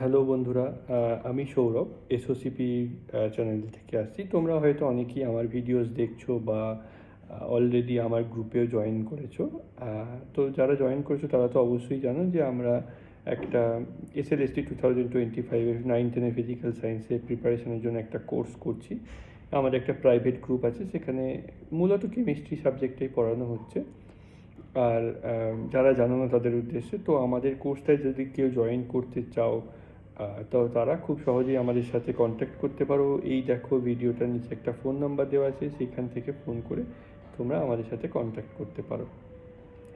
Hello বন্ধুরা, আমি Sourav এসওসিপি channel থেকে আসছি। তোমরা হয়তো অনেকেই আমার ভিডিওস দেখছো বা অলরেডি আমার গ্রুপেও জয়েন করেছো। তো যারা জয়েন করেছো তারা তো অবশ্যই জানো যে আমরা একটা এসএলএসটি 2025-এর 9-10 ফিজিক্যাল সায়েন্সের প্রিপারেশনের জন্য একটা কোর্স করছি। আমাদের একটা প্রাইভেট গ্রুপ আছে, সেখানে মূলত কেমিস্ট্রি সাবজেক্টেই পড়ানো হচ্ছে। আর যারা জানো না তাদের উদ্দেশ্যে, তো আমাদের কোর্সটায় যদি কেউ জয়েন করতে চাও, তো তারা খুব সহজেই আমাদের সাথে কন্ট্যাক্ট করতে পারো। এই দেখো ভিডিওটার নিচে একটা ফোন নাম্বার দেওয়া আছে, সেখান থেকে ফোন করে তোমরা আমাদের সাথে কন্ট্যাক্ট করতে পারো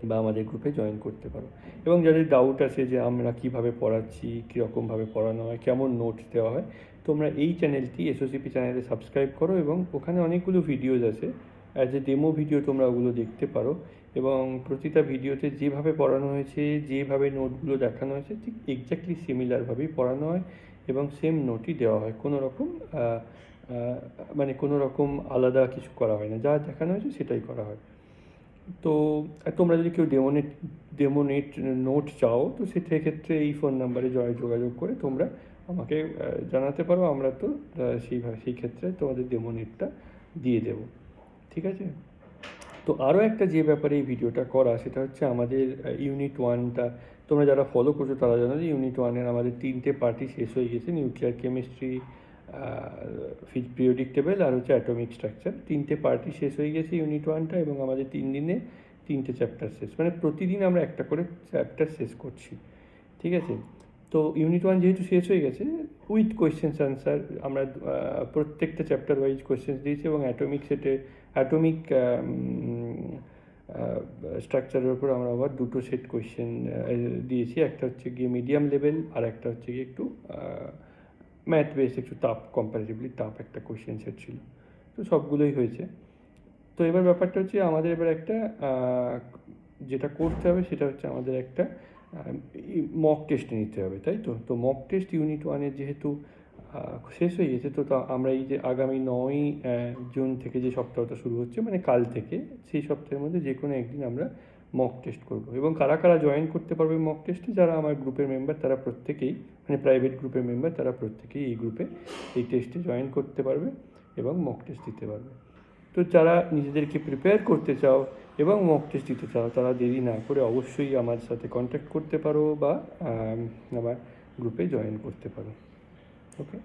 বা আমাদের গ্রুপে জয়েন করতে পারো। এবং যাদের ডাউট আছে যে আমরা কীভাবে পড়াচ্ছি, কীরকমভাবে পড়ানো হয়, কেমন নোটস দেওয়া হয়, তোমরা এই চ্যানেলটি এসওসিপি চ্যানেলে সাবস্ক্রাইব করো এবং ওখানে অনেকগুলো ভিডিওজ আছে। অ্যাজ এ ডেমো ভিডিও তোমরা ওগুলো দেখতে পারো এবং প্রতিটা ভিডিওতে যেভাবে পড়ানো হয়েছে, যেভাবে নোটগুলো দেখানো হয়েছে, ঠিক এক্স্যাক্টলি সিমিলারভাবেই পড়ানো হয় এবং সেম নোটই দেওয়া হয়। কোনো রকম মানে কোনো রকম আলাদা কিছু করা হয় না, যা দেখানো হয়েছে সেটাই করা হয়। তো তোমরা যদি কেউ ডেমোনেট নোট চাও, তো সেক্ষেত্রে এই ফোন নাম্বারে যোগাযোগ করে তোমরা আমাকে জানাতে পারো। আমরা তো সেই ক্ষেত্রে তোমাদের ডেমোনেটটা দিয়ে দেব। ঠিক আছে? তো আরও একটা যে ব্যাপারে এই ভিডিওটা করা, সেটা হচ্ছে আমাদের ইউনিট 1টা। তোমরা যারা ফলো করছো তারা জানো যে ইউনিট 1-এর আমাদের 3টে পার্টি শেষ হয়ে গেছে: নিউক্লিয়ার কেমিস্ট্রি, পিরিয়ডিক টেবিল আর হচ্ছে অ্যাটমিক স্ট্রাকচার। 3টে পার্টি শেষ হয়ে গেছে ইউনিট 1টা এবং আমাদের 3 দিনে 3টে চ্যাপ্টার শেষ, মানে প্রতিদিন আমরা একটা করে চ্যাপ্টার শেষ করছি। ঠিক আছে? তো ইউনিট 1 যেহেতু শেষ হয়ে গেছে, উইথ কোয়েশ্চেন্স আনসার আমরা প্রত্যেকটা চ্যাপ্টার ওয়াইজ কোয়েশ্চেন্স দিয়েছি এবং অ্যাটমিক স্ট্রাকচারের উপর আমরা আবার 2টো সেট কোয়েশ্চেন দিয়েছি। একটা হচ্ছে গিয়ে মিডিয়াম লেভেল আর একটা হচ্ছে গিয়ে একটু ম্যাথ বেস, একটু টাফ, কম্পারেটিভলি টাফ একটা কোয়েশ্চেন সেট ছিল। তো সবগুলোই হয়েছে। তো এবার ব্যাপারটা হচ্ছে আমাদের এবার একটা যেটা করতে হবে সেটা হচ্ছে আমাদের একটা মক টেস্ট নিতে হবে, তাই তো? তো মক টেস্ট ইউনিট 1-এর যেহেতু শেষ হয়ে গেছে, তো আমরা এই যে আগামী 9 জুন থেকে যে সপ্তাহটা শুরু হচ্ছে, মানে কাল থেকে, সেই সপ্তাহের মধ্যে যে কোনো একদিন আমরা মক টেস্ট করব। এবং কারা কারা জয়েন করতে পারবে মক টেস্টে, যারা আমার গ্রুপের মেম্বার তারা প্রত্যেকেই, মানে প্রাইভেট গ্রুপের মেম্বার তারা প্রত্যেকেই এই গ্রুপে এই টেস্টে জয়েন করতে পারবে এবং মক টেস্ট দিতে পারবে। তো যারা নিজেদেরকে প্রিপেয়ার করতে চাও এবং মক টেস্ট দিতে চাও, তারা দেরি না করে অবশ্যই আমার সাথে কন্ট্যাক্ট করতে পারো বা আমার গ্রুপে জয়েন করতে পারো। ওকে।